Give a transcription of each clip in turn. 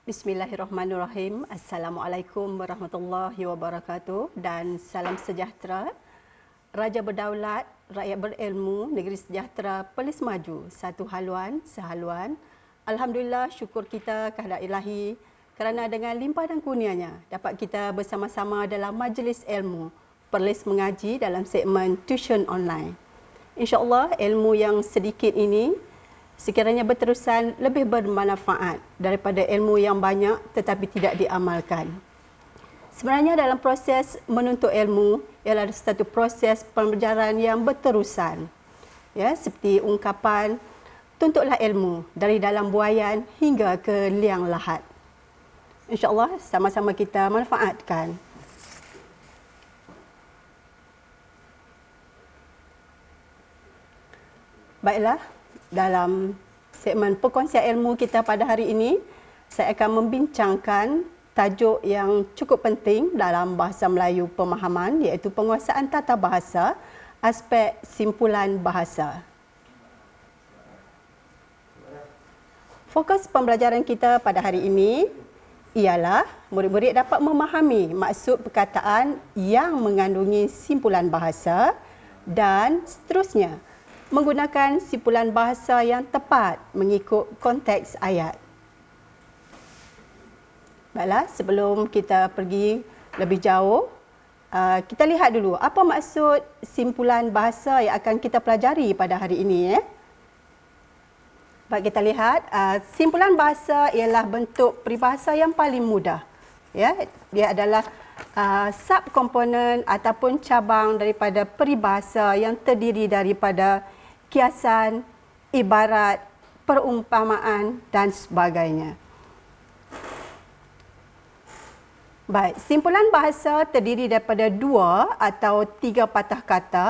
Bismillahirrahmanirrahim. Assalamualaikum warahmatullahi wabarakatuh dan salam sejahtera. Raja berdaulat, rakyat berilmu, negeri sejahtera, Perlis maju, satu haluan, sehaluan. Alhamdulillah, syukur kita kehadrat Ilahi kerana dengan limpah dan kurnianya dapat kita bersama-sama dalam majlis ilmu Perlis mengaji dalam segmen tuition online. InsyaAllah ilmu yang sedikit ini sekiranya berterusan lebih bermanfaat daripada ilmu yang banyak tetapi tidak diamalkan. Sebenarnya dalam proses menuntut ilmu ialah satu proses pembelajaran yang berterusan. Ya, seperti ungkapan, tuntutlah ilmu dari dalam buaian hingga ke liang lahat. InsyaAllah sama-sama kita manfaatkan. Baiklah, dalam segmen perkongsian ilmu kita pada hari ini, saya akan membincangkan tajuk yang cukup penting dalam bahasa Melayu pemahaman, iaitu penguasaan tata bahasa, aspek simpulan bahasa. Fokus pembelajaran kita pada hari ini ialah murid-murid dapat memahami maksud perkataan yang mengandungi simpulan bahasa dan seterusnya, menggunakan simpulan bahasa yang tepat mengikut konteks ayat. Baiklah, sebelum kita pergi lebih jauh, kita lihat dulu apa maksud simpulan bahasa yang akan kita pelajari pada hari ini. Baik, kita lihat, simpulan bahasa ialah bentuk peribahasa yang paling mudah. Ya, dia adalah subkomponen ataupun cabang daripada peribahasa yang terdiri daripada kiasan, ibarat, perumpamaan dan sebagainya. Baik, simpulan bahasa terdiri daripada 2 atau 3 patah kata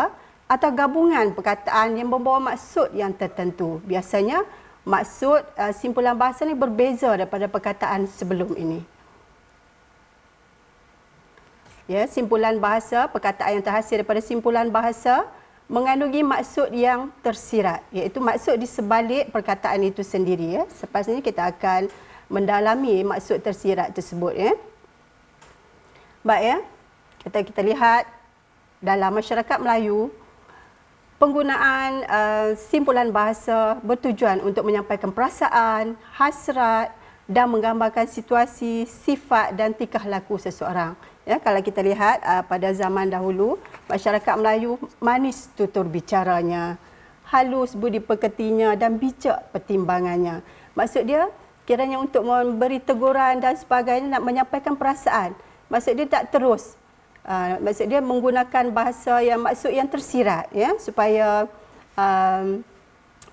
atau gabungan perkataan yang membawa maksud yang tertentu. Biasanya maksud simpulan bahasa ini berbeza daripada perkataan sebelum ini. Ya, simpulan bahasa, perkataan yang terhasil daripada simpulan bahasa mengandungi maksud yang tersirat, iaitu maksud di sebalik perkataan itu sendiri. Ya. Selepas ini kita akan mendalami maksud tersirat tersebut. Ya. Baik, ya. Kita lihat dalam masyarakat Melayu, penggunaan simpulan bahasa bertujuan untuk menyampaikan perasaan, hasrat dan menggambarkan situasi, sifat dan tingkah laku seseorang. Ya, kalau kita lihat pada zaman dahulu, masyarakat Melayu manis tutur bicaranya, halus budi pekertinya dan bijak pertimbangannya. Maksud dia, kiranya untuk memberi teguran dan sebagainya, nak menyampaikan perasaan. Maksud dia tak terus. Maksud dia menggunakan bahasa yang maksud yang tersirat, ya, supaya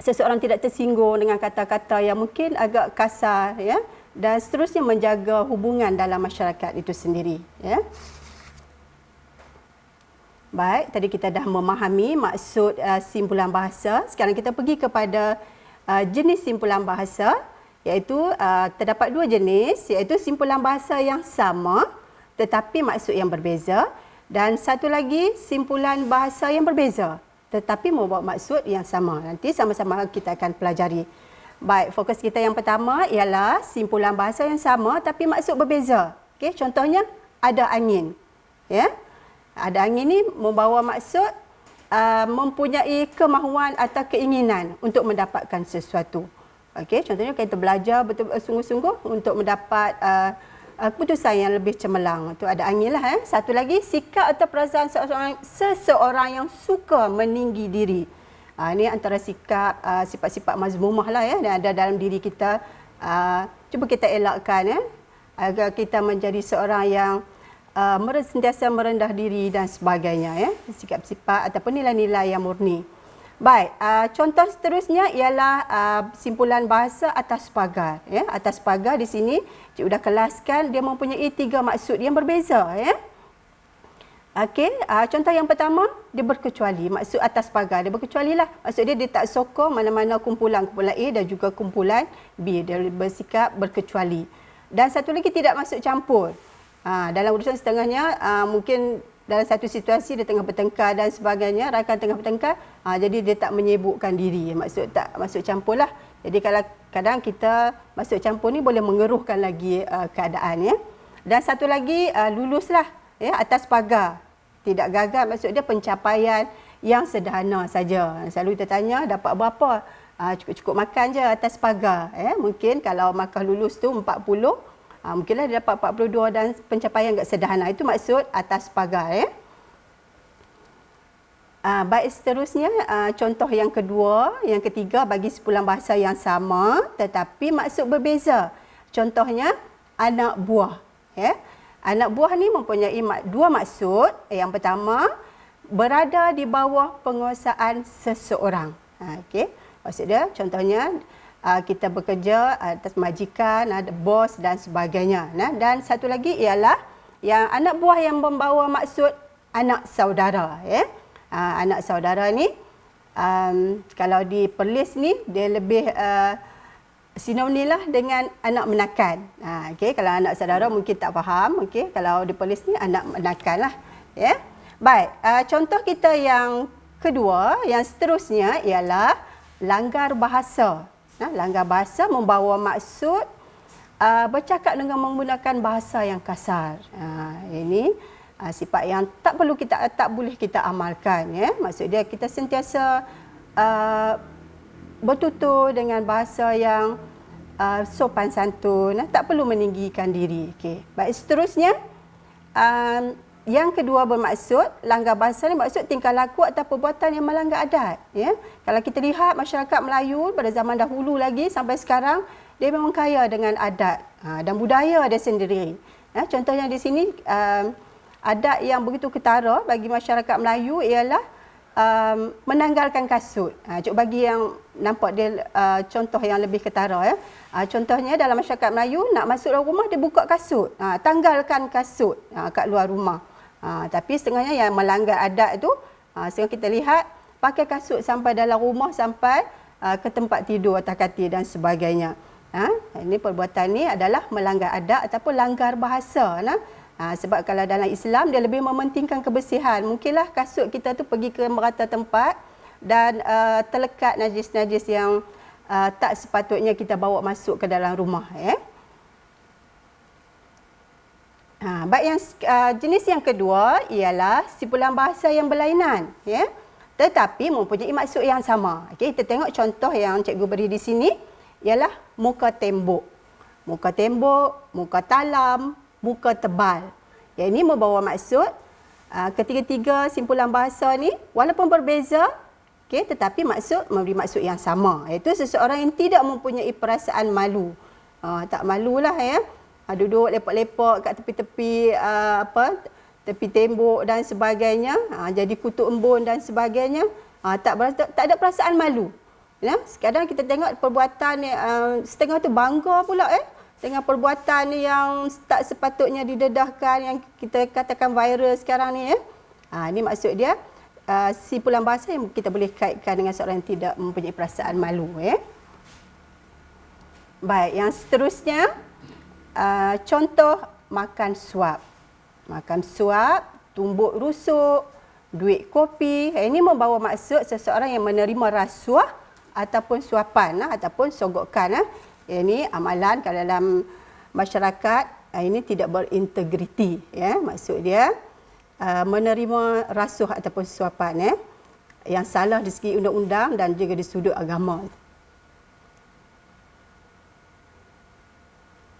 seseorang tidak tersinggung dengan kata-kata yang mungkin agak kasar, ya, dan seterusnya menjaga hubungan dalam masyarakat itu sendiri. Ya. Baik, tadi kita dah memahami maksud simpulan bahasa. Sekarang kita pergi kepada jenis simpulan bahasa, iaitu terdapat 2 jenis, iaitu simpulan bahasa yang sama tetapi maksud yang berbeza, dan satu lagi simpulan bahasa yang berbeza tetapi membawa maksud yang sama. Nanti sama-sama kita akan pelajari. Baik, fokus kita yang pertama ialah simpulan bahasa yang sama tapi maksud berbeza. Okey, contohnya ada angin. Ya. Ada angin ni membawa maksud mempunyai kemahuan atau keinginan untuk mendapatkan sesuatu. Okey, contohnya kita belajar betul sungguh-sungguh untuk mendapat keputusan yang lebih cemerlang. Itu ada angin lah. Satu lagi, sikap atau perasaan seseorang yang suka meninggi diri. Ini antara sikap, sifat-sifat mazmumah lah, ya, dan ada dalam diri kita. Cuba kita elakkan, ya, agar kita menjadi seorang yang sentiasa merendah diri dan sebagainya. Ya. Sikap-sifat ataupun nilai-nilai yang murni. Baik, contoh seterusnya ialah simpulan bahasa atas pagar. Ya. Atas pagar di sini, cikgu dah kelaskan, dia mempunyai 3 maksud yang berbeza. Ya. Okey, contoh yang pertama, dia berkecuali. Maksud atas pagar, dia berkecuali lah. Maksud dia tak sokong mana-mana kumpulan A dan juga kumpulan B. Dia bersikap berkecuali. Dan satu lagi, tidak masuk campur. Dalam urusan setengahnya, mungkin dalam satu situasi dia tengah bertengkar dan sebagainya, rakan tengah bertengkar, jadi dia tak menyibukkan diri. Maksud tak masuk campur lah. Jadi kalau kadang kita masuk campur ni boleh mengeruhkan lagi keadaan, ya. Dan satu lagi, luluslah, ya, atas pagar. Tidak gagal, maksud dia pencapaian yang sederhana saja. Selalu kita tanya dapat berapa? Cukup-cukup makan je atas pagar. Mungkin kalau markah lulus tu 40, mungkinlah dia dapat 42 dan pencapaian agak sederhana. Itu maksud atas pagar. Baik, seterusnya contoh yang kedua, yang ketiga bagi simpulan bahasa yang sama tetapi maksud berbeza. Contohnya anak buah. Anak buah ni mempunyai dua maksud. Yang pertama, berada di bawah penguasaan seseorang. Okey. Maksud dia contohnya kita bekerja atas majikan, ada bos dan sebagainya. Dan satu lagi ialah yang anak buah yang membawa maksud anak saudara. Anak saudara ni kalau di Perlis ni dia lebih sinonim lah dengan anak menakan. Okay, kalau anak saudara mungkin tak faham. Okay, kalau di Perlis ni anak menakan lah. Baik, contoh kita yang kedua, yang seterusnya ialah langgar bahasa. Langgar bahasa membawa maksud bercakap dengan menggunakan bahasa yang kasar. Ini sifat yang tak boleh kita amalkan. Maksud dia kita sentiasa bertutur dengan bahasa yang sopan santun, tak perlu meninggikan diri. Okay. Baik, seterusnya yang kedua bermaksud, langgar bahasa ni maksud tingkah laku atau perbuatan yang melanggar adat. Kalau kita lihat masyarakat Melayu pada zaman dahulu lagi sampai sekarang, dia memang kaya dengan adat dan budaya dia sendiri. Contohnya di sini, adat yang begitu ketara bagi masyarakat Melayu ialah menanggalkan kasut. Cuba bagi yang nampak dia contoh yang lebih ketara. Contohnya dalam masyarakat Melayu, nak masuk dalam rumah dia buka kasut. Tanggalkan kasut kat luar rumah. Tapi setengahnya yang melanggar adat tu, sekarang kita lihat pakai kasut sampai dalam rumah, sampai ke tempat tidur atas katil dan sebagainya. Ini perbuatan ni adalah melanggar adat ataupun langgar bahasa. Sebab kalau dalam Islam dia lebih mementingkan kebersihan. Mungkinlah kasut kita tu pergi ke merata tempat dan terlekat najis-najis yang tak sepatutnya kita bawa masuk ke dalam rumah. Baik, yang jenis yang kedua ialah simpulan bahasa yang berlainan, tetapi mempunyai maksud yang sama. Okey, kita tengok contoh yang cikgu beri di sini ialah muka tembok. Muka tembok, muka talam, muka tebal. Yang ini membawa maksud ketiga-tiga simpulan bahasa ni walaupun berbeza, tetapi memberi maksud yang sama, iaitu seseorang yang tidak mempunyai perasaan malu. Tak malulah, duduk lepak-lepak kat tepi-tepi tepi tembok dan sebagainya, jadi kutu embun dan sebagainya, tak ada perasaan malu. Kadang kita tengok perbuatan setengah tu bangga pula dengan perbuatan yang tak sepatutnya didedahkan, yang kita katakan viral sekarang ni. Ini maksud dia simpulan bahasa yang kita boleh kaitkan dengan seorang yang tidak mempunyai perasaan malu. Baik, yang seterusnya contoh makan suap. Makan suap, tumbuk rusuk, duit kopi. Ini membawa maksud seseorang yang menerima rasuah ataupun suapan ataupun sogokan. Ini amalan kalau dalam masyarakat ini tidak berintegriti. Maksud dia menerima rasuah ataupun suapan yang salah dari segi undang-undang dan juga di sudut agama.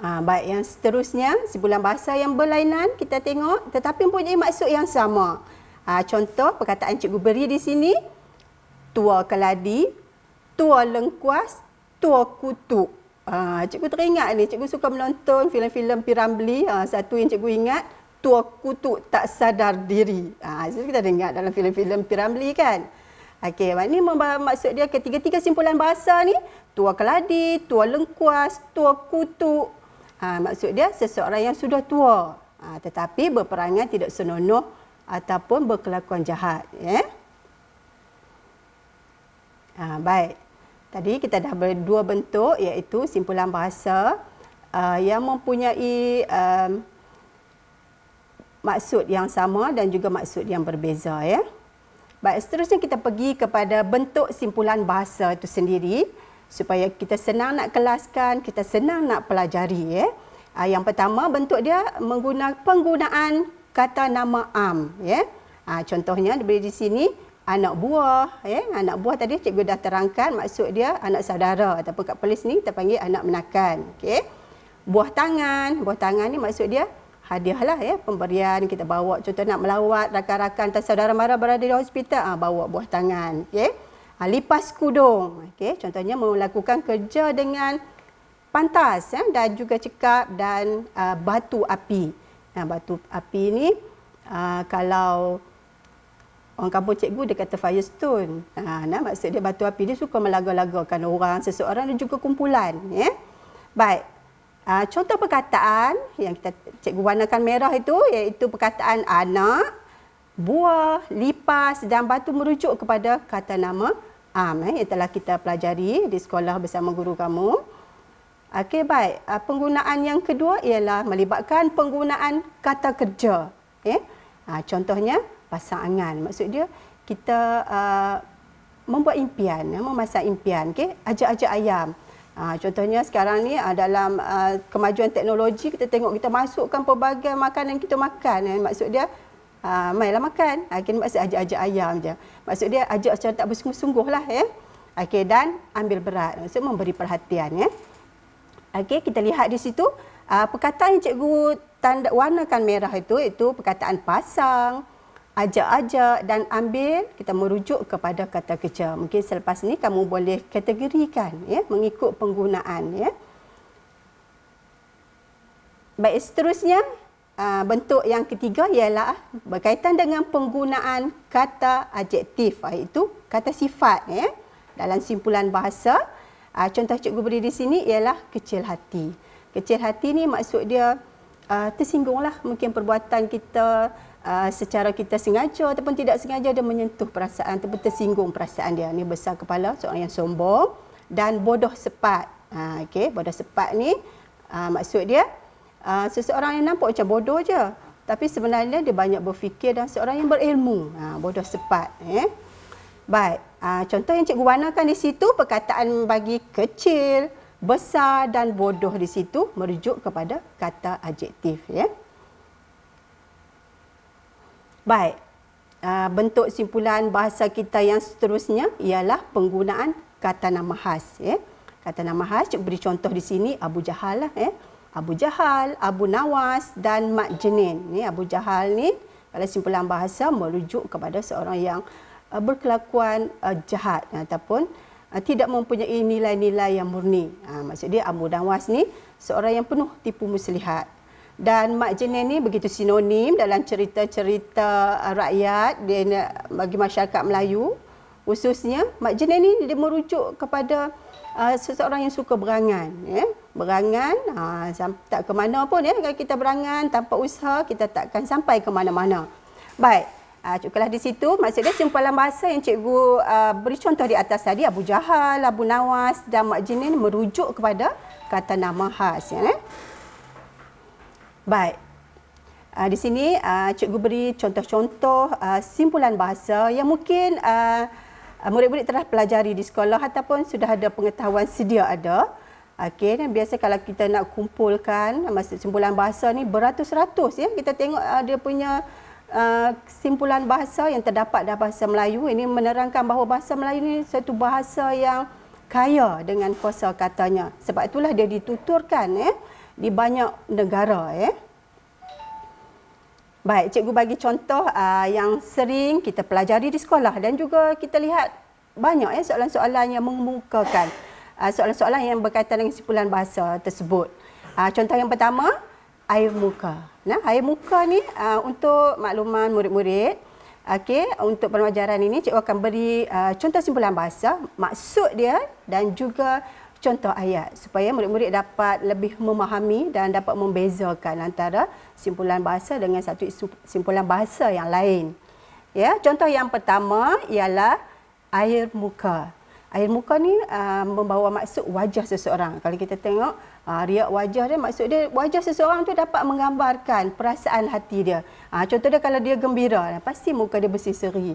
Baik, yang seterusnya simpulan bahasa yang berlainan kita tengok tetapi mempunyai maksud yang sama. Contoh perkataan cikgu beri di sini, tua keladi, tua lengkuas, tua kutuk. Cikgu teringat ni, cikgu suka menonton filem-filem P.Ramlee. Satu yang cikgu ingat, tua kutuk tak sadar diri. So kita dengar dalam filem-filem P.Ramlee kan. Okey, ini maksud dia ketiga-tiga simpulan bahasa ni, tua keladi, tua lengkuas, tua kutuk. Maksud dia seseorang yang sudah tua tetapi berperangai tidak senonoh ataupun berkelakuan jahat. Baik. Tadi kita dah berdua bentuk, iaitu simpulan bahasa yang mempunyai maksud yang sama dan juga maksud yang berbeza. Baik, seterusnya kita pergi kepada bentuk simpulan bahasa itu sendiri. supaya kita senang nak kelaskan, kita senang nak pelajari. Yang pertama, bentuk dia penggunaan kata nama am. Contohnya diberi di sini anak buah. Anak buah tadi cikgu dah terangkan, maksud dia anak saudara ataupun kat Perlis ni kita panggil anak menakan. Buah tangan ni maksud dia hadiah lah, pemberian kita bawa, contoh nak melawat rakan-rakan atau saudara mara berada di hospital, bawa buah tangan. Lipas kudung, contohnya melakukan kerja dengan pantas dan juga cekap dan batu api. Batu api ni kalau orang kampung cikgu dia kata firestone. Maksud dia batu api dia suka melaga-lagakan orang, seseorang dan juga kumpulan. Baik. Contoh perkataan yang cikgu warnakan merah itu iaitu perkataan anak, buah, lipas dan batu merujuk kepada kata nama am yang telah kita pelajari di sekolah bersama guru kamu. Baik. Penggunaan yang kedua ialah melibatkan penggunaan kata kerja. Contohnya pasang angan. Maksud dia kita membuat impian, memasak impian. Ajak-ajak ayam. Contohnya sekarang ni dalam kemajuan teknologi, kita tengok kita masukkan pelbagai makanan kita makan. Maksud dia mainlah makan. Maksud ajak-ajak ayam je. Maksud dia ajak secara tak bersungguh-sungguh lah. Dan ambil berat. Maksud memberi perhatian. Kita lihat di situ perkataan yang cikgu warnakan merah itu perkataan pasang, ajak-ajak dan ambil, kita merujuk kepada kata kerja. Mungkin selepas ni kamu boleh kategorikan mengikut penggunaan. Baik, seterusnya bentuk yang ketiga ialah berkaitan dengan penggunaan kata adjektif, iaitu kata sifat dalam simpulan bahasa. Contoh cikgu beri di sini ialah kecil hati. Kecil hati ni maksud dia tersinggunglah mungkin perbuatan kita secara kita sengaja ataupun tidak sengaja dia menyentuh perasaan ataupun tersinggung perasaan dia. Ni besar kepala, seorang yang sombong, dan bodoh sepat. Bodoh sepat ni maksud dia seseorang yang nampak macam bodoh je, tapi sebenarnya dia banyak berfikir dan seorang yang berilmu. Bodoh sepat. Baik, contoh yang cikgu warnakan di situ perkataan bagi kecil, besar dan bodoh di situ merujuk kepada kata adjektif. Baik, bentuk simpulan bahasa kita yang seterusnya ialah penggunaan kata nama khas. Kata nama khas, cikgu beri contoh di sini Abu Jahal lah. Abu Jahal, Abu Nawas dan Mak Jenin. Abu Jahal ni kalau simpulan bahasa merujuk kepada seorang yang berkelakuan jahat ataupun tidak mempunyai nilai-nilai yang murni. Maksud dia Abu Nawas ni seorang yang penuh tipu muslihat. Dan Mak Jenin ni begitu sinonim dalam cerita-cerita rakyat bagi masyarakat Melayu. Khususnya Mak Jenin ni dia merujuk kepada seseorang yang suka berangan. Berangan, tak ke mana pun. Kalau kita berangan tanpa usaha, kita takkan sampai ke mana-mana. Baik. Cukuplah di situ. Maksudnya simpulan bahasa yang cikgu beri contoh di atas tadi, Abu Jahal, Abu Nawas dan Mak Jenin merujuk kepada kata nama khas. Baik. Di sini cikgu beri contoh-contoh simpulan bahasa yang mungkin murid-murid telah pelajari di sekolah ataupun sudah ada pengetahuan sedia ada. Dan biasa kalau kita nak kumpulkan maksud simpulan bahasa ni beratus-ratus. Kita tengok dia punya simpulan bahasa yang terdapat dalam bahasa Melayu. Ini menerangkan bahawa bahasa Melayu ini satu bahasa yang kaya dengan kosa katanya. Sebab itulah dia dituturkan di banyak negara. Baik, cikgu bagi contoh yang sering kita pelajari di sekolah dan juga kita lihat banyak soalan-soalan yang mengemukakan soalan-soalan yang berkaitan dengan simpulan bahasa tersebut. Contoh yang pertama, air muka. Air muka ni untuk makluman murid-murid, untuk pembelajaran ini cikgu akan beri contoh simpulan bahasa, maksud dia dan juga contoh ayat supaya murid-murid dapat lebih memahami dan dapat membezakan antara simpulan bahasa dengan satu simpulan bahasa yang lain. Contoh yang pertama ialah air muka. Air muka ni membawa maksud wajah seseorang. Kalau kita tengok riak wajah dia, maksud dia wajah seseorang tu dapat menggambarkan perasaan hati dia. Contoh dia kalau dia gembira, pasti muka dia berseri-seri.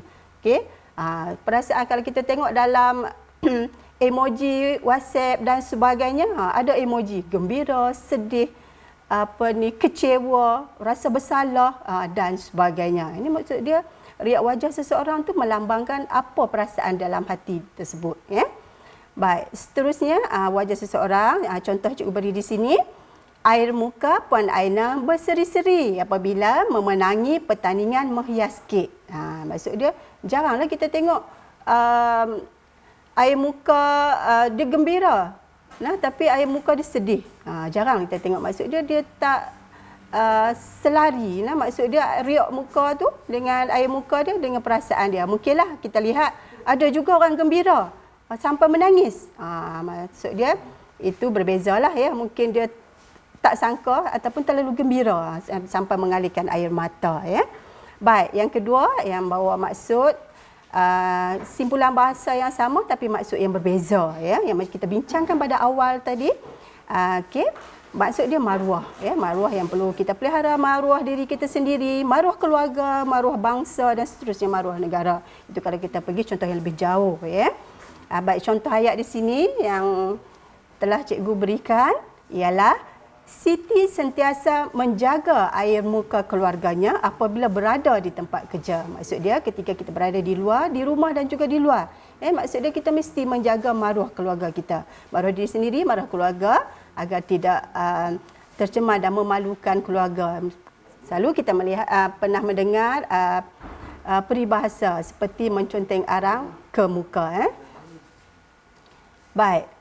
Perasaan kalau kita tengok dalam emoji WhatsApp dan sebagainya, ada emoji gembira, sedih, kecewa, rasa bersalah dan sebagainya. Ini maksud dia riak wajah seseorang tu melambangkan apa perasaan dalam hati tersebut, ya. Baik, seterusnya wajah seseorang, contoh cikgu beri di sini. Air muka Puan Aina berseri-seri apabila memenangi pertandingan menghias kek. Maksud dia jaranglah kita tengok air muka dia gembira. Tapi air muka dia sedih. Jarang kita tengok. Maksud dia tak selari. Maksud dia riak muka tu dengan air muka dia dengan perasaan dia. Mungkinlah kita lihat ada juga orang gembira sampai menangis. Maksud dia itu berbezalah, ya. Mungkin dia tak sangka ataupun terlalu gembira sampai mengalirkan air mata, ya. Baik, yang kedua yang bawa maksud simpulan bahasa yang sama tapi maksud yang berbeza, ya, yang kita bincangkan pada awal tadi. Okey, maksud dia maruah, ya, maruah yang perlu kita pelihara, maruah diri kita sendiri, maruah keluarga, maruah bangsa dan seterusnya, maruah negara. Itu kalau kita pergi contoh yang lebih jauh, ya. Baik, contoh ayat di sini yang telah cikgu berikan ialah Siti sentiasa menjaga air muka keluarganya apabila berada di tempat kerja. Maksud dia ketika kita berada di luar, di rumah dan juga di luar. Maksud dia kita mesti menjaga maruah keluarga kita. Maruah diri sendiri, maruah keluarga agar tidak tercemar dan memalukan keluarga. Selalu kita melihat, pernah mendengar peribahasa seperti menconteng arang ke muka. Baik.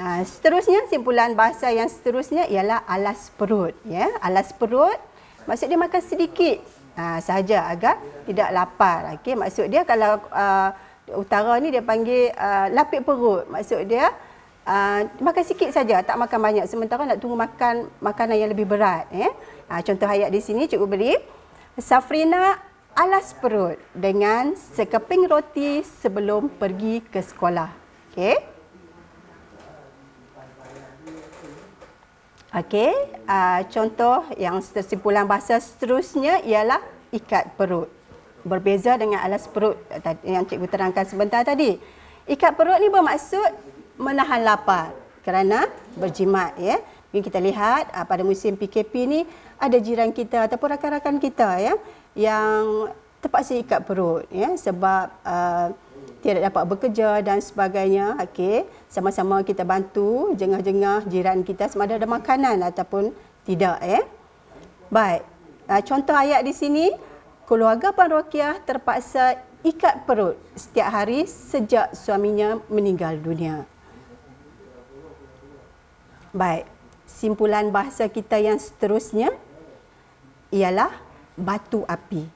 Seterusnya, simpulan bahasa yang seterusnya ialah alas perut, ya. Alas perut maksud dia makan sedikit sahaja agar tidak lapar. Okey, maksud dia kalau utara ni dia panggil lapik perut. Maksud dia makan sikit saja, tak makan banyak, sementara nak tunggu makan makanan yang lebih berat, ya. Contoh ayat di sini cikgu beri, Safrina alas perut dengan sekeping roti sebelum pergi ke sekolah. Okey. Okey, contoh yang simpulan bahasa seterusnya ialah ikat perut. Berbeza dengan alas perut yang cikgu terangkan sebentar tadi. Ikat perut ni bermaksud menahan lapar kerana berjimat, ya. Mungkin kita lihat pada musim PKP ni ada jiran kita ataupun rakan-rakan kita, ya, yang terpaksa ikat perut, ya, sebab tidak dapat bekerja dan sebagainya. Okey, sama-sama kita bantu jengah-jengah jiran kita sama ada makanan ataupun tidak, ya. Baik. Contoh ayat di sini, keluarga Puan Rokiah terpaksa ikat perut setiap hari sejak suaminya meninggal dunia. Baik. Simpulan bahasa kita yang seterusnya ialah batu api.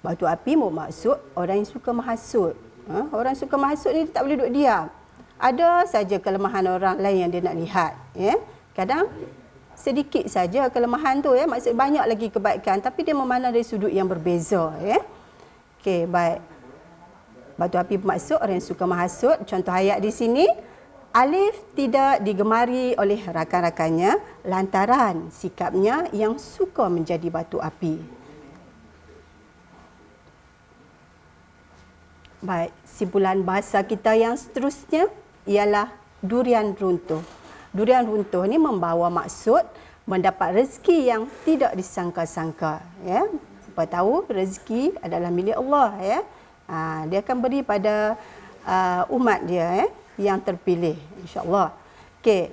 Batu api bermaksud orang yang suka menghasut. Orang suka menghasut ni tak boleh duduk diam. Ada saja kelemahan orang lain yang dia nak lihat, ya. Kadang sedikit saja kelemahan tu, ya, maksud banyak lagi kebaikan tapi dia memandang dari sudut yang berbeza, ya. Okey, baik. Batu api bermaksud orang yang suka menghasut. Contoh ayat di sini, Alif tidak digemari oleh rakan-rakannya lantaran sikapnya yang suka menjadi batu api. Baik, simpulan bahasa kita yang seterusnya ialah durian runtuh. Durian runtuh ni membawa maksud mendapat rezeki yang tidak disangka-sangka, ya. Siapa tahu rezeki adalah milik Allah, ya. Dia akan beri pada umat dia, yang terpilih, insya-Allah. Okey.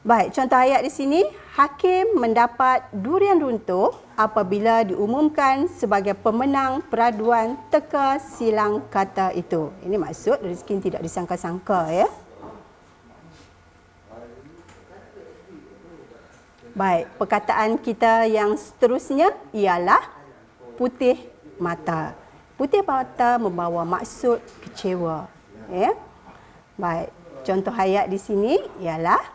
Baik, contoh ayat di sini, hakim mendapat durian runtuh apabila diumumkan sebagai pemenang peraduan teka silang kata itu. Ini maksud rezeki tidak disangka-sangka, ya. Baik, perkataan kita yang seterusnya ialah putih mata. Putih mata membawa maksud kecewa, ya. Baik, contoh ayat di sini ialah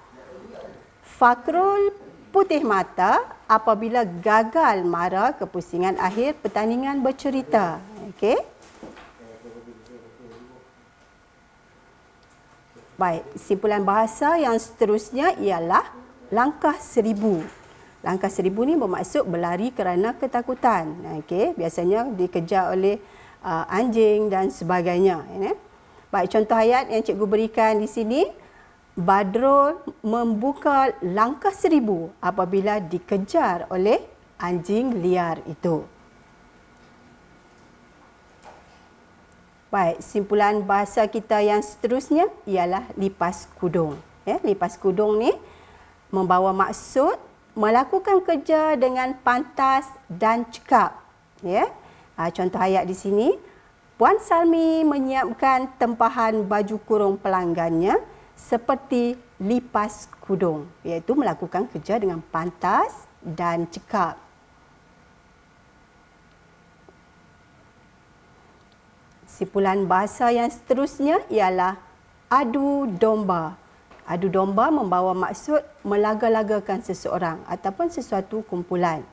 Fakrul putih mata apabila gagal mara kepusingan akhir pertandingan bercerita. Okey. Baik, simpulan bahasa yang seterusnya ialah langkah seribu. Langkah seribu ni bermaksud berlari kerana ketakutan. Okey, biasanya dikejar oleh anjing dan sebagainya, ya. Baik, contoh ayat yang cikgu berikan di sini, Badrul membuka langkah 1000 apabila dikejar oleh anjing liar itu. Baik, simpulan bahasa kita yang seterusnya ialah lipas kudung. Lipas kudung ni membawa maksud melakukan kerja dengan pantas dan cekap. Contoh ayat di sini, Puan Salmi menyiapkan tempahan baju kurung pelanggannya seperti lipas kudung, iaitu melakukan kerja dengan pantas dan cekap. Simpulan bahasa yang seterusnya ialah adu domba. Adu domba membawa maksud melaga-lagakan seseorang ataupun sesuatu kumpulan.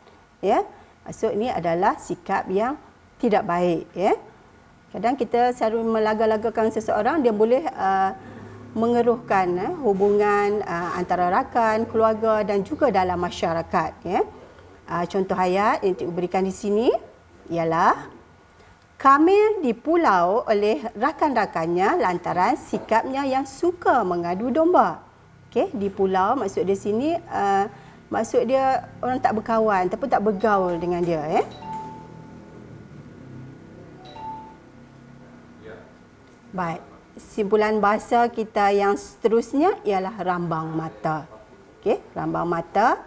Maksud ini adalah sikap yang tidak baik. Kadang kita selalu melaga-lagakan seseorang, dia boleh mengeruhkan hubungan antara rakan, keluarga dan juga dalam masyarakat. Contoh ayat yang cikgu berikan di sini ialah Kamil dipulau oleh rakan-rakannya lantaran sikapnya yang suka mengadu domba. Dipulau maksud dia sini, maksud dia orang tak berkawan ataupun tak bergaul dengan dia. Baik, simpulan bahasa kita yang seterusnya ialah rambang mata. Rambang mata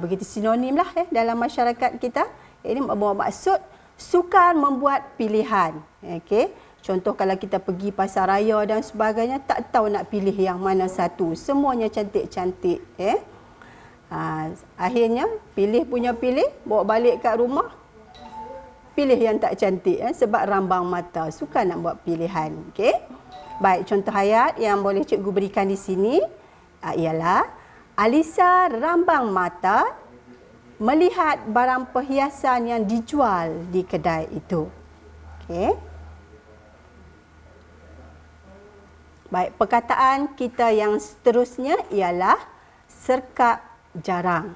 begitu sinonim lah dalam masyarakat kita. Ini membawa maksud sukar membuat pilihan. Contoh kalau kita pergi pasar raya dan sebagainya, tak tahu nak pilih yang mana satu. Semuanya cantik-cantik. Akhirnya pilih punya pilih, bawa balik kat rumah, pilih yang tak cantik. Sebab rambang mata, sukar nak buat pilihan. Baik, contoh ayat yang boleh cikgu berikan di sini ialah Alisa rambang mata melihat barang perhiasan yang dijual di kedai itu. Baik, perkataan kita yang seterusnya ialah serkap jarang.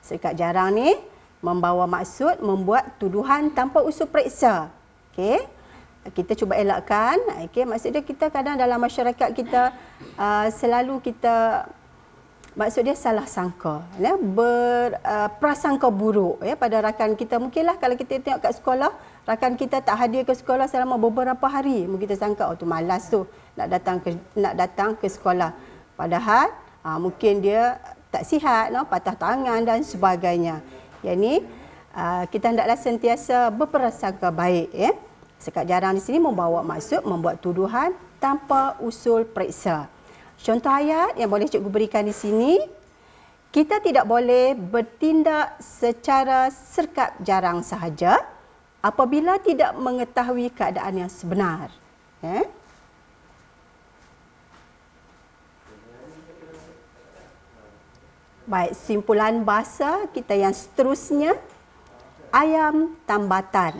Serkap jarang ni membawa maksud membuat tuduhan tanpa usul periksa. Kita cuba elakkan. Maksud dia kita kadang dalam masyarakat kita selalu kita maksud dia salah sangka, berprasangka buruk pada rakan kita. Mungkinlah kalau kita tengok kat sekolah, rakan kita tak hadir ke sekolah selama beberapa hari, mungkin kita sangka tu malas tu nak datang ke sekolah. Padahal mungkin dia tak sihat, patah tangan dan sebagainya. Yang ni kita hendaklah sentiasa berprasangka baik. Serkap jarang di sini membawa maksud membuat tuduhan tanpa usul periksa. Contoh ayat yang boleh cikgu berikan di sini, kita tidak boleh bertindak secara serkap jarang sahaja apabila tidak mengetahui keadaan yang sebenar. Baik, simpulan bahasa kita yang seterusnya, ayam tambatan.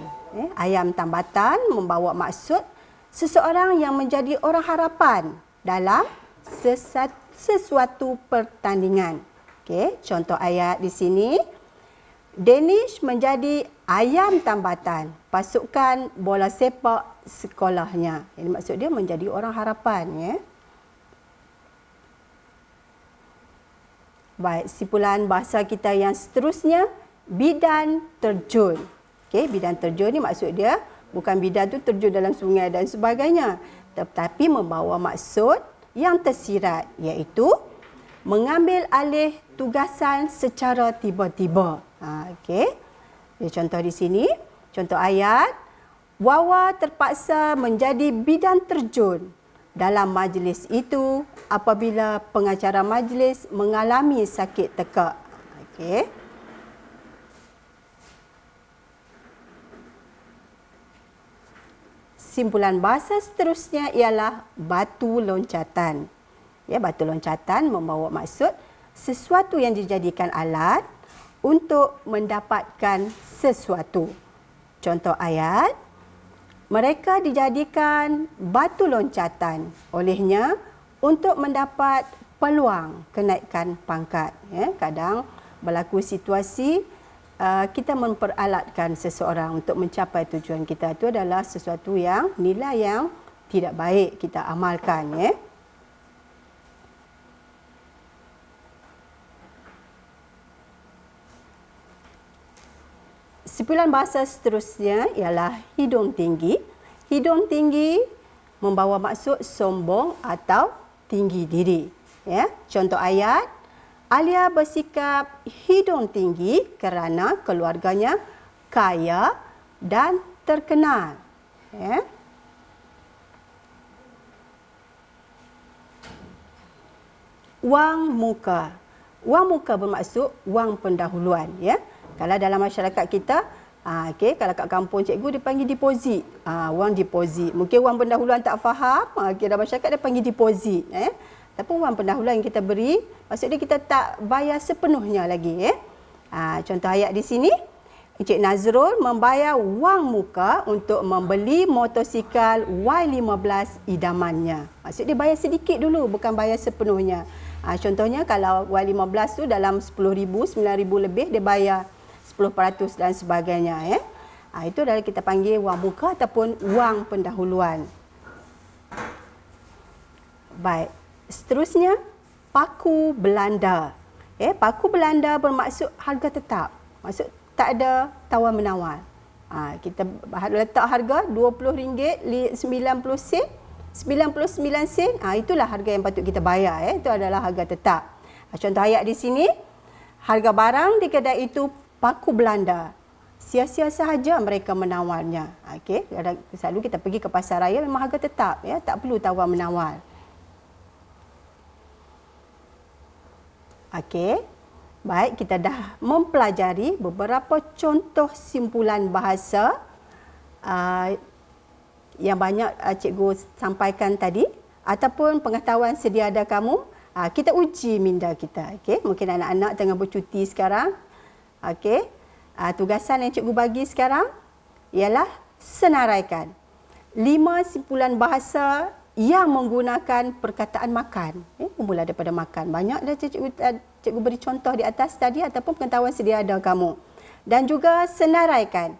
Ayam tambatan membawa maksud seseorang yang menjadi orang harapan dalam sesuatu pertandingan. Contoh ayat di sini, Danish menjadi ayam tambatan pasukan bola sepak sekolahnya. Ini maksud dia menjadi orang harapan. Baik, simpulan bahasa kita yang seterusnya, bidan terjun. Bidan terjun ni maksud dia bukan bidan tu terjun dalam sungai dan sebagainya, tetapi membawa maksud yang tersirat, iaitu mengambil alih tugasan secara tiba-tiba. Contoh di sini, contoh ayat, Wawa terpaksa menjadi bidan terjun dalam majlis itu apabila pengacara majlis mengalami sakit tekak. Simpulan bahasa seterusnya ialah batu loncatan. Batu loncatan membawa maksud sesuatu yang dijadikan alat untuk mendapatkan sesuatu. Contoh ayat, mereka dijadikan batu loncatan olehnya untuk mendapat peluang kenaikan pangkat. Kadang berlaku situasi kita memperalatkan seseorang untuk mencapai tujuan kita. Itu adalah sesuatu yang nilai yang tidak baik kita amalkan, ya. Simpulan bahasa seterusnya ialah hidung tinggi. Hidung tinggi membawa maksud sombong atau tinggi diri. Ya, contoh ayat, Alia bersikap hidung tinggi kerana keluarganya kaya dan terkenal. Ya. Wang muka. Wang muka bermaksud wang pendahuluan, ya. Kalau dalam masyarakat kita, okey, kalau kat kampung cikgu dia panggil deposit. Wang deposit. Mungkin wang pendahuluan tak faham, okey, dalam masyarakat dia panggil deposit, Tapi wang pendahuluan yang kita beri, maksudnya kita tak bayar sepenuhnya lagi, ya. Contoh ayat di sini, Encik Nazrul membayar wang muka untuk membeli motosikal Y15 idamannya. Maksud dia bayar sedikit dulu, bukan bayar sepenuhnya. Contohnya kalau Y15 tu dalam 10,000, 9,000 lebih, dia bayar 10% dan sebagainya, ya. Itu adalah kita panggil wang muka ataupun wang pendahuluan. Baik. Seterusnya, paku Belanda. Paku Belanda bermaksud harga tetap. Maksud tak ada tawar-menawar. Kita letak harga RM20.90, 99 sen, itulah harga yang patut kita bayar. Itu adalah harga tetap. Contoh ayat di sini, harga barang di kedai itu paku Belanda. Sia-sia sahaja mereka menawarnya. Okey, selalu kita pergi ke pasar raya memang harga tetap, ya, tak perlu tawar-menawar. Okey. Baik, kita dah mempelajari beberapa contoh simpulan bahasa yang banyak cikgu sampaikan tadi ataupun pengetahuan sedia ada kamu. Kita uji minda kita. Okey, mungkin anak-anak tengah bercuti sekarang. Okey. Tugasan yang cikgu bagi sekarang ialah senaraikan 5 simpulan bahasa yang menggunakan perkataan makan. Bermula daripada makan. Banyak dah cikgu beri contoh di atas tadi ataupun pengetahuan sedia ada kamu. Dan juga senaraikan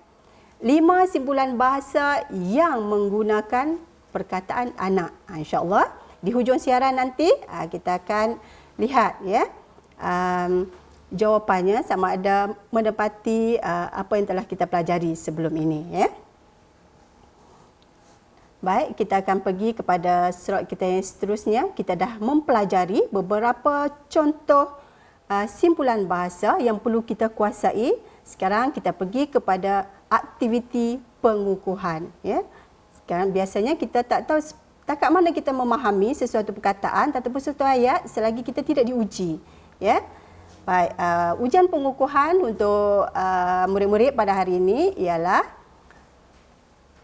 5 simpulan bahasa yang menggunakan perkataan anak. InsyaAllah di hujung siaran nanti kita akan lihat, ya, jawapannya sama ada menepati apa yang telah kita pelajari sebelum ini, ya. Baik, kita akan pergi kepada slide kita yang seterusnya. Kita dah mempelajari beberapa contoh simpulan bahasa yang perlu kita kuasai. Sekarang kita pergi kepada aktiviti pengukuhan, ya. Sekarang biasanya kita tak tahu takat mana kita memahami sesuatu perkataan ataupun sesuatu ayat selagi kita tidak diuji, ya. Baik, ujian pengukuhan untuk murid-murid pada hari ini ialah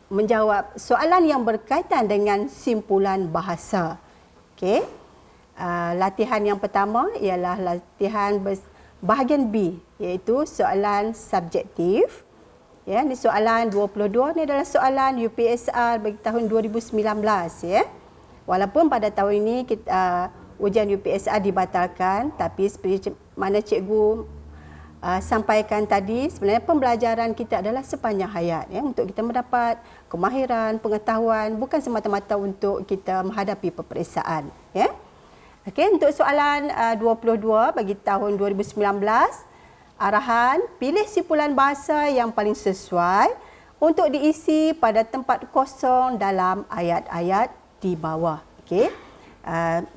menjawab soalan yang berkaitan dengan simpulan bahasa. Okey. Latihan yang pertama ialah latihan bahagian B, iaitu soalan subjektif. Ya, ini soalan 22 ni adalah soalan UPSR bagi tahun 2019, ya. Walaupun pada tahun ini kita ujian UPSR dibatalkan, tapi seperti mana cikgu sampaikan tadi, sebenarnya pembelajaran kita adalah sepanjang hayat, ya, untuk kita mendapat kemahiran, pengetahuan, bukan semata-mata untuk kita menghadapi peperiksaan, ya. Okey, untuk soalan 22 bagi tahun 2019, arahan pilih simpulan bahasa yang paling sesuai untuk diisi pada tempat kosong dalam ayat-ayat di bawah. Okey.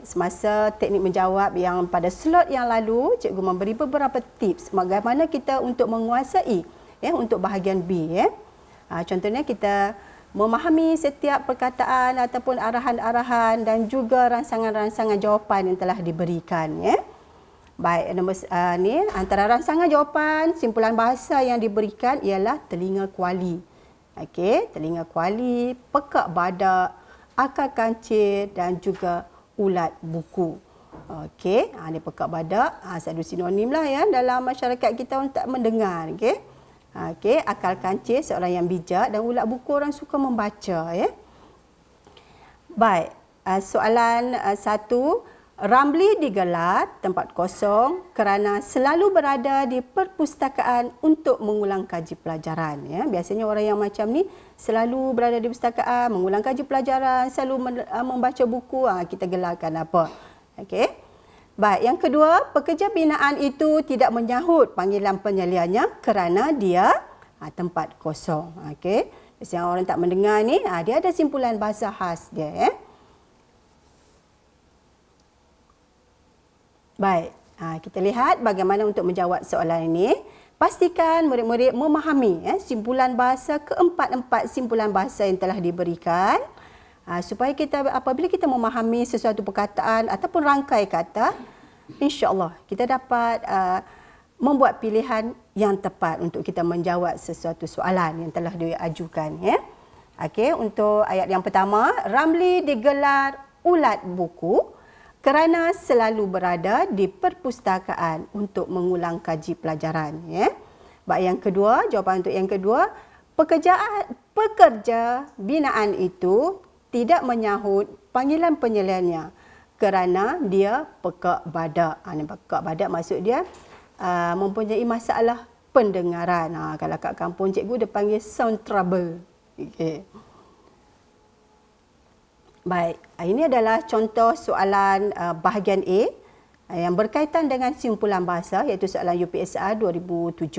Semasa teknik menjawab yang pada slot yang lalu, cikgu memberi beberapa tips bagaimana kita untuk menguasai, ya, untuk bahagian B, ya. Contohnya kita memahami setiap perkataan ataupun arahan-arahan dan juga rangsangan-rangsangan jawapan yang telah diberikan, ya. Baik, nombor ni antara rangsangan jawapan simpulan bahasa yang diberikan ialah telinga kuali. Okey, telinga kuali, pekak badak, akar kancil dan juga ulat buku. Okey, ni pekak badak, satu sinonim lah, ya, dalam masyarakat kita untuk mendengar, okey. Okey, akal kancil seorang yang bijak dan ulat buku orang suka membaca, ya. Baik, soalan 1, Ramli digelar tempat kosong kerana selalu berada di perpustakaan untuk mengulang kaji pelajaran. Ya, biasanya orang yang macam ni selalu berada di perpustakaan, mengulang kaji pelajaran, selalu membaca buku. Kita gelarkan apa? Okey. Baik, yang kedua, pekerja binaan itu tidak menyahut panggilan penyeliannya kerana dia tempat kosong. Okey. Biasanya orang tak mendengar ni, dia ada simpulan bahasa khas dia. Baik, kita lihat bagaimana untuk menjawab soalan ini. Pastikan murid-murid memahami simpulan bahasa, keempat-empat simpulan bahasa yang telah diberikan. Supaya kita, apabila kita memahami sesuatu perkataan ataupun rangkai kata, insya-Allah kita dapat membuat pilihan yang tepat untuk kita menjawab sesuatu soalan yang telah diajukan. Okey, untuk ayat yang pertama, Ramli digelar ulat buku kerana selalu berada di perpustakaan untuk mengulang kaji pelajaran. Baik, yang kedua, jawapan untuk yang kedua, pekerja binaan itu tidak menyahut panggilan penyeliannya kerana dia pekak badak. Pekak badak maksud dia mempunyai masalah pendengaran. Kalau kat kampung cikgu dia panggil sound trouble. Okay. Baik, ini adalah contoh soalan bahagian A yang berkaitan dengan simpulan bahasa, iaitu soalan UPSR 2007.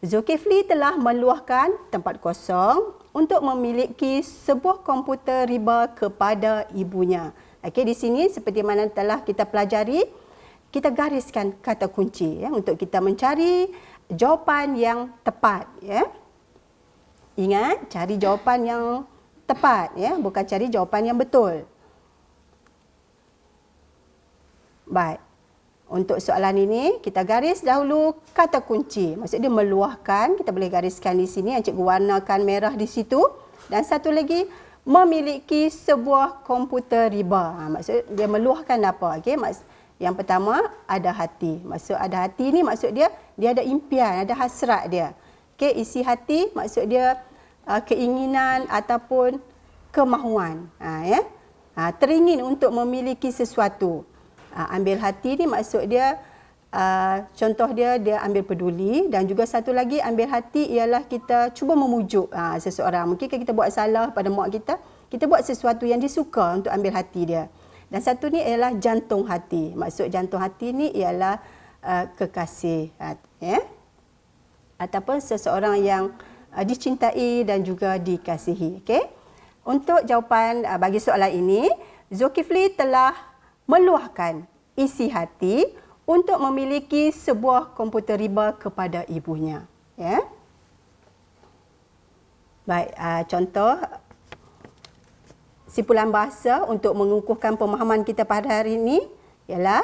Zulkifli telah meluahkan tempat kosong untuk memiliki sebuah komputer riba kepada ibunya. Okey, di sini seperti mana telah kita pelajari, kita gariskan kata kunci untuk kita mencari jawapan yang tepat. Ingat, cari jawapan yang tepat, bukan cari jawapan yang betul. Baik. Untuk soalan ini, kita garis dahulu kata kunci. Maksud dia meluahkan, kita boleh gariskan di sini, yang cikgu warnakan merah di situ. Dan satu lagi, memiliki sebuah komputer riba. Maksud dia meluahkan apa? Okey, yang pertama, ada hati. Maksud ada hati ni maksud dia ada impian, ada hasrat dia. Okey, isi hati maksud dia keinginan ataupun kemahuan. Teringin untuk memiliki sesuatu. Ambil hati ni maksud dia, contoh dia ambil peduli, dan juga satu lagi ambil hati ialah kita cuba memujuk seseorang. Mungkin kita buat salah pada mak kita buat sesuatu yang disuka untuk ambil hati dia. Dan satu ni ialah jantung hati. Maksud jantung hati ni ialah kekasih. Ataupun seseorang yang dicintai dan juga dikasihi. Okay? Untuk jawapan bagi soalan ini, Zulkifli telah meluahkan isi hati untuk memiliki sebuah komputer riba kepada ibunya. Baik, contoh simpulan bahasa untuk mengukuhkan pemahaman kita pada hari ini ialah,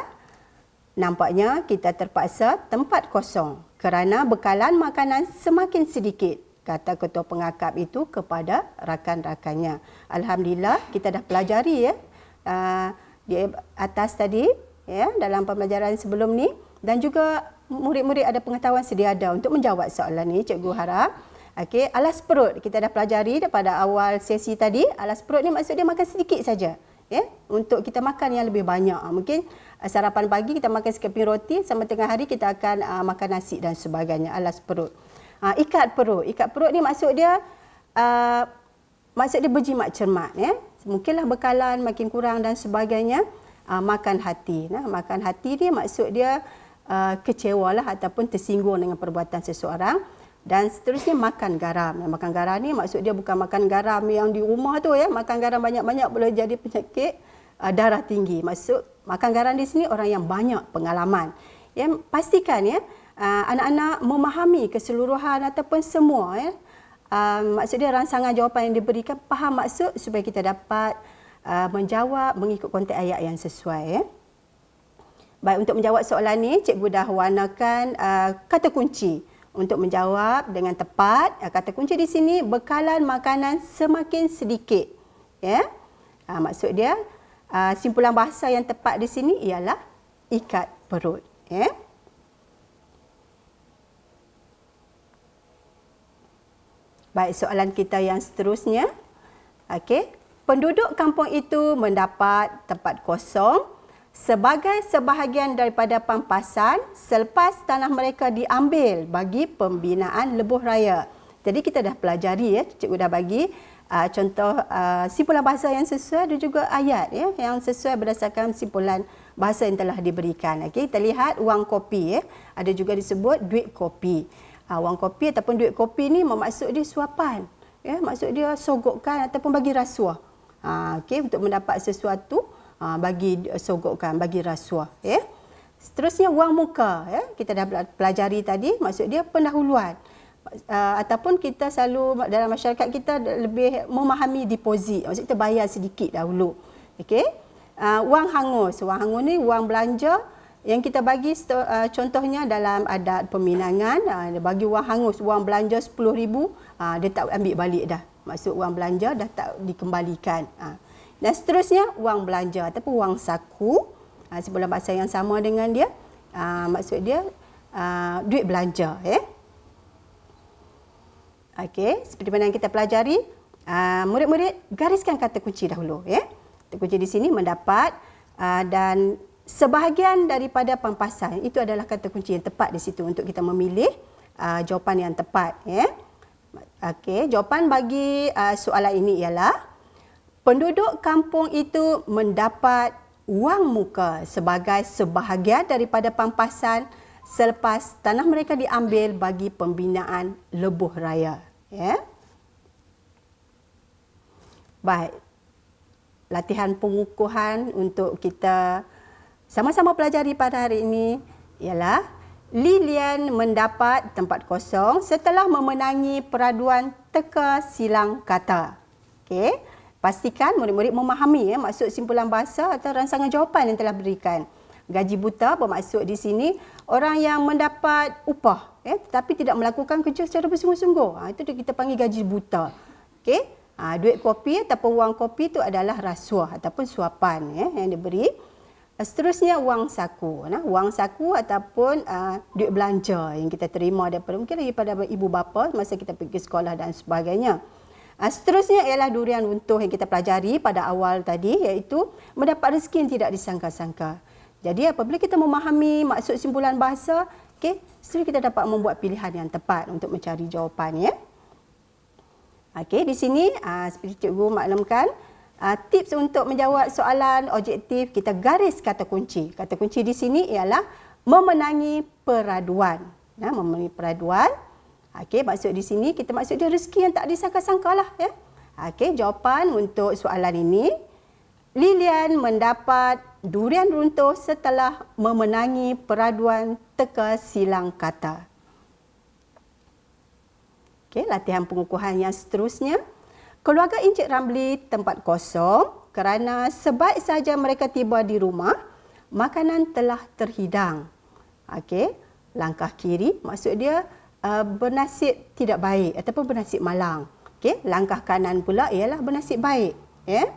nampaknya kita terpaksa tempat kosong kerana bekalan makanan semakin sedikit, kata ketua pengakap itu kepada rakan-rakannya. Alhamdulillah, kita dah pelajari di atas tadi, dalam pembelajaran sebelum ni, dan juga murid-murid ada pengetahuan sedia ada untuk menjawab soalan ni, cikgu harap. Okey, alas perut kita dah pelajari daripada awal sesi tadi. Alas perut ni maksud dia makan sedikit saja, untuk kita makan yang lebih banyak. Mungkin sarapan pagi kita makan sekeping roti, sampai tengah hari kita akan makan nasi dan sebagainya. Alas perut. Ikat perut. Ikat perut ni maksud dia berjimat cermat. Mungkinlah bekalan makin kurang dan sebagainya. Makan hati. Makan hati ni maksud dia kecewalah ataupun tersinggung dengan perbuatan seseorang. Dan seterusnya makan garam. Makan garam ni maksud dia bukan makan garam yang di rumah tu. Makan garam banyak-banyak boleh jadi penyakit darah tinggi. Maksud makan garam di sini orang yang banyak pengalaman. Pastikan anak-anak memahami keseluruhan ataupun semua. Maksud dia rangsangan jawapan yang diberikan, faham maksud supaya kita dapat menjawab mengikut konteks ayat yang sesuai. Baik, untuk menjawab soalan ni, cikgu dah warnakan kata kunci untuk menjawab dengan tepat. Kata kunci di sini, bekalan makanan semakin sedikit. Maksud dia, simpulan bahasa yang tepat di sini ialah ikat perut. Baik, soalan kita yang seterusnya. Okey, penduduk kampung itu mendapat tempat kosong sebagai sebahagian daripada pampasan selepas tanah mereka diambil bagi pembinaan lebuh raya. Jadi kita dah pelajari ya, cikgu dah bagi contoh simpulan bahasa yang sesuai dan juga ayat ya yang sesuai berdasarkan simpulan bahasa yang telah diberikan. Okey, kita lihat wang kopi ya. Ada juga disebut duit kopi. Wang kopi ataupun duit kopi ni bermaksud dia suapan. Ya, maksud dia sogokkan ataupun bagi rasuah. Okey, untuk mendapat sesuatu bagi sogokkan, bagi rasuah ya. Seterusnya wang muka ya. Kita dah pelajari tadi, maksud dia pendahuluan. Ataupun kita selalu dalam masyarakat kita lebih memahami deposit. Maksud kita bayar sedikit dahulu. Okey. Wang hangus. Wang hangus ni wang belanja yang kita bagi contohnya dalam adat peminangan, bagi wang hangus, wang belanja 10,000, dia tak ambil balik dah. Maksud wang belanja dah tak dikembalikan. Dan seterusnya wang belanja ataupun wang saku, simpulan bahasa yang sama dengan dia, maksud dia duit belanja ya. Okey, seperti mana yang kita pelajari, murid-murid gariskan kata kunci dahulu ya. Kata kunci di sini mendapat dan sebahagian daripada pampasan, itu adalah kata kunci yang tepat di situ untuk kita memilih jawapan yang tepat ya. Okey, jawapan bagi soalan ini ialah penduduk kampung itu mendapat wang muka sebagai sebahagian daripada pampasan selepas tanah mereka diambil bagi pembinaan lebuh raya. Ya. Baik. Latihan pengukuhan untuk kita sama-sama pelajari pada hari ini ialah Lilian mendapat tempat kosong setelah memenangi peraduan teka silang kata. Okey. Pastikan murid-murid memahami ya, maksud simpulan bahasa atau rangsangan jawapan yang telah berikan. Gaji buta bermaksud di sini orang yang mendapat upah ya, tetapi tidak melakukan kerja secara bersungguh-sungguh. Itu kita panggil gaji buta. Okey. Duit kopi ataupun wang kopi itu adalah rasuah ataupun suapan ya, yang diberi. Seterusnya wang saku. Wang saku ataupun duit belanja yang kita terima daripada ibu bapa masa kita pergi sekolah dan sebagainya. Seterusnya ialah durian runtuh yang kita pelajari pada awal tadi, iaitu mendapat rezeki yang tidak disangka-sangka. Jadi apabila kita memahami maksud simpulan bahasa, seterusnya kita dapat membuat pilihan yang tepat untuk mencari jawapan ya. Okey, di sini seperti cikgu maklumkan, tips untuk menjawab soalan objektif, kita garis kata kunci. Kata kunci di sini ialah memenangi peraduan. Memenangi peraduan. Okey, maksud di sini kita maksud dia rezeki yang tak disangka-sangka lah ya. Okey, jawapan untuk soalan ini, Lilian mendapat durian runtuh setelah memenangi peraduan teka silang kata. Okey, latihan pengukuhan yang seterusnya. Keluarga Encik Ramli tempat kosong kerana sebaik saja mereka tiba di rumah, makanan telah terhidang. Okey, langkah kiri maksud dia bernasib tidak baik ataupun bernasib malang. Okey, langkah kanan pula ialah bernasib baik, ya.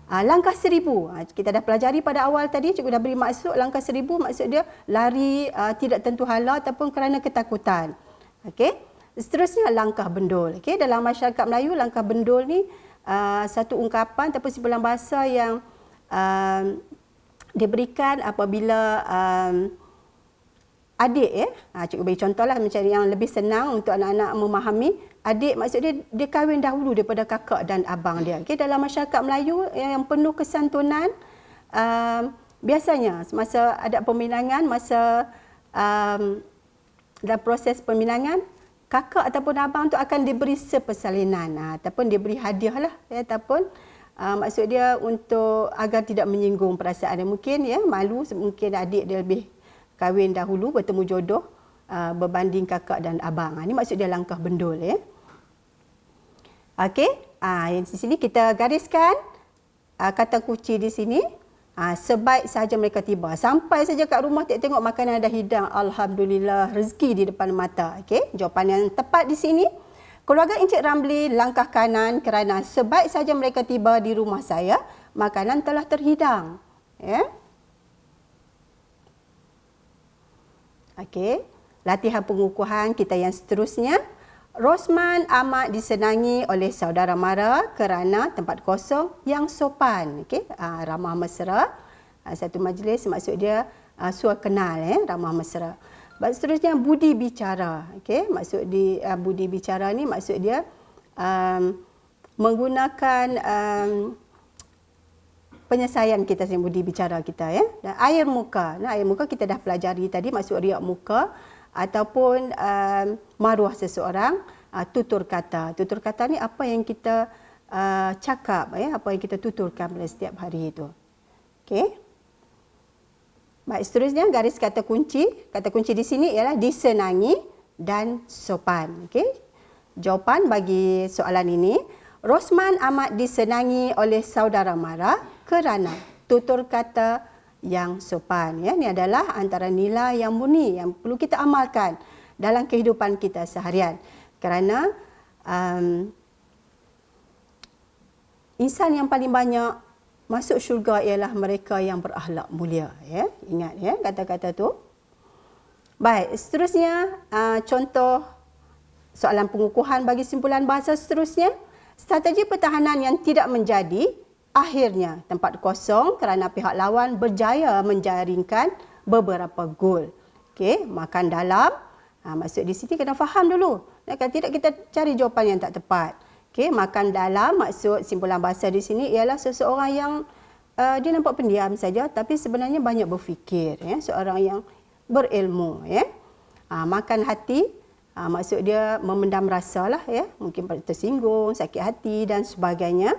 Langkah 1000, kita dah pelajari pada awal tadi, cikgu dah beri maksud langkah 1000 maksud dia lari tidak tentu hala ataupun kerana ketakutan. Okey. Seterusnya langkah bendul. Okey, dalam masyarakat Melayu langkah bendul ni satu ungkapan ataupun simpulan bahasa yang diberikan apabila adik ya. Cikgu bagi contohlah mencari yang lebih senang untuk anak-anak memahami. Adik maksud dia kahwin dahulu daripada kakak dan abang dia. Okey, dalam masyarakat Melayu yang penuh kesantunan, biasanya semasa ada peminangan, masa dalam proses peminangan, kakak ataupun abang tu akan diberi sepersalinan ataupun diberi hadiah lah ya, ataupun maksud dia untuk agar tidak menyinggung perasaan dia. Mungkin ya malu, mungkin adik dia lebih kahwin dahulu bertemu jodoh berbanding kakak dan abang. Ini maksud dia langkah bendul ya. Okey, di sini kita gariskan kata kunci di sini. Sebaik saja mereka tiba. Sampai saja kat rumah tengok makanan dah hidang. Alhamdulillah, rezeki di depan mata. Okey, jawapan yang tepat di sini. Keluarga Encik Ramli langkah kanan kerana sebaik saja mereka tiba di rumah saya, makanan telah terhidang. Ya. Okey, latihan pengukuhan kita yang seterusnya. Rosman amat disenangi oleh saudara mara kerana tempat kosong yang sopan. Okey, ramah mesra. Satu majlis maksud dia suar kenal, ramah mesra. Seterusnya budi bicara. Okey, maksud di budi bicara ni maksud dia menggunakan penyelesaian kita sendiri, budi bicara kita, ya. Dan air muka. Nah, air muka kita dah pelajari tadi, maksud riak muka ataupun maruah seseorang. Tutur kata. Tutur kata ni apa yang kita cakap, ya, apa yang kita tuturkan pada setiap hari itu. Okey. Baik, seterusnya garis kata kunci. Kata kunci di sini ialah disenangi dan sopan. Okey. Jawapan bagi soalan ini, Rosman amat disenangi oleh saudara mara kerana tutur kata yang sopan. Ya, ini adalah antara nilai yang murni yang perlu kita amalkan dalam kehidupan kita seharian. Kerana insan yang paling banyak masuk syurga ialah mereka yang berakhlak mulia. Ya, ingat, ya, kata-kata tu. Baik, seterusnya contoh soalan pengukuhan bagi simpulan bahasa seterusnya. Strategi pertahanan yang tidak menjadi, akhirnya tempat kosong kerana pihak lawan berjaya menjaringkan beberapa gol. Okey, makan dalam. Maksud di sini kena faham dulu. Kalau tidak kita cari jawapan yang tak tepat. Okey, makan dalam maksud simpulan bahasa di sini ialah seseorang yang dia nampak pendiam saja tapi sebenarnya banyak berfikir, ya, seorang yang berilmu, ya. Makan hati maksud dia memendam rasa lah, ya, mungkin tersinggung, sakit hati dan sebagainya.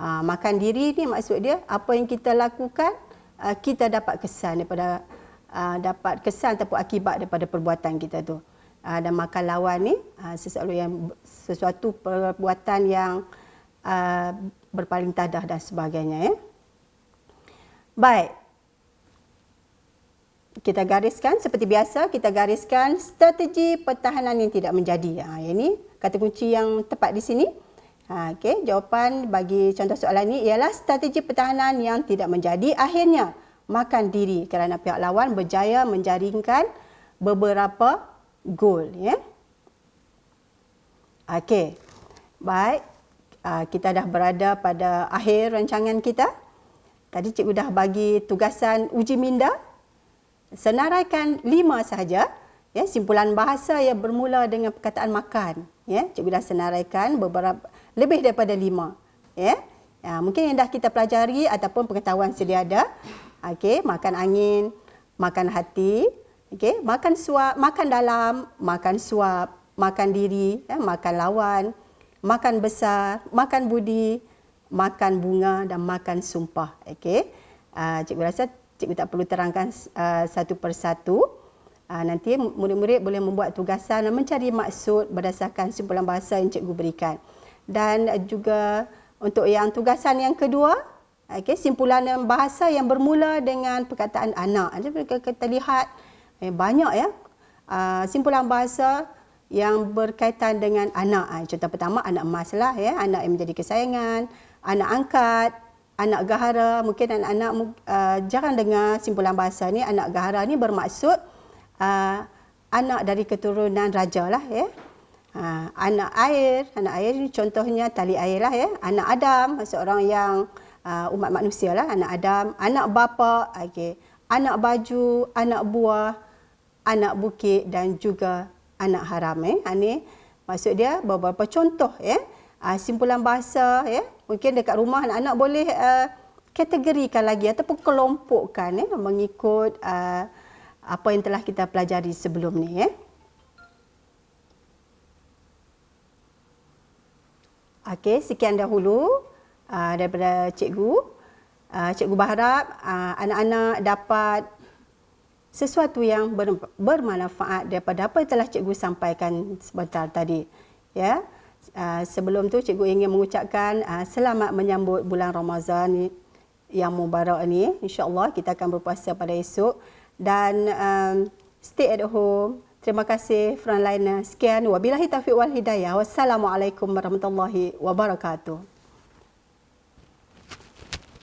Makan diri ni maksud dia apa yang kita lakukan kita dapat kesan daripada ataupun akibat daripada perbuatan kita tu. Dan makan lawan ni sesuatu perbuatan yang berpaling tadah dan sebagainya, ya. Baik. Kita gariskan seperti biasa, kita gariskan strategi pertahanan yang tidak menjadi. Ini kata kunci yang tepat di sini. Okey, jawapan bagi contoh soalan ini ialah strategi pertahanan yang tidak menjadi, akhirnya makan diri kerana pihak lawan berjaya menjaringkan beberapa gol, ya. Okey. Baik, kita dah berada pada akhir rancangan kita. Tadi cikgu dah bagi tugasan uji minda. Senaraikan 5 sahaja, ya, simpulan bahasa yang bermula dengan perkataan makan, ya. Cikgu dah senaraikan beberapa lebih daripada 5, ya. Mungkin yang dah kita pelajari ataupun pengetahuan sedia ada. Okey, makan angin, makan hati, okey, makan suap, makan dalam, makan suap, makan diri, ya, makan lawan, makan besar, makan budi, makan bunga dan makan sumpah. Okey. Cikgu rasa cikgu tak perlu terangkan satu persatu. Nanti murid-murid boleh membuat tugasan dan mencari maksud berdasarkan simpulan bahasa yang cikgu berikan. Dan juga untuk yang tugasan yang kedua, okay, simpulan bahasa yang bermula dengan perkataan anak. Jadi kita lihat banyak, ya, simpulan bahasa yang berkaitan dengan anak. Contoh pertama, anak emas lah, ya, anak yang menjadi kesayangan, anak angkat, anak gahara. Mungkin anak-anak jarang dengar simpulan bahasa ni. Anak gahara ni bermaksud anak dari keturunan raja lah, ya. Anak air ni contohnya tali air lah, ya. Anak Adam, seorang yang umat manusia lah, anak Adam. Anak bapa, okay. Anak baju, anak buah, anak bukit dan juga anak haram. Ini maksud dia beberapa contoh, ya. Simpulan bahasa, ya. Mungkin dekat rumah anak-anak boleh kategorikan lagi ataupun kelompokkan, ya, mengikut apa yang telah kita pelajari sebelum ni, ya. Okey, sekian dahulu daripada cikgu. Cikgu berharap anak-anak dapat sesuatu yang bermanfaat daripada apa yang telah cikgu sampaikan sebentar tadi, ya. Sebelum tu cikgu ingin mengucapkan selamat menyambut bulan Ramadan yang mubarak ni. InsyaAllah kita akan berpuasa pada esok dan stay at home. Terima kasih frontliner. Sekian, wabillahi taufiq wal hidayah. Wassalamualaikum warahmatullahi wabarakatuh.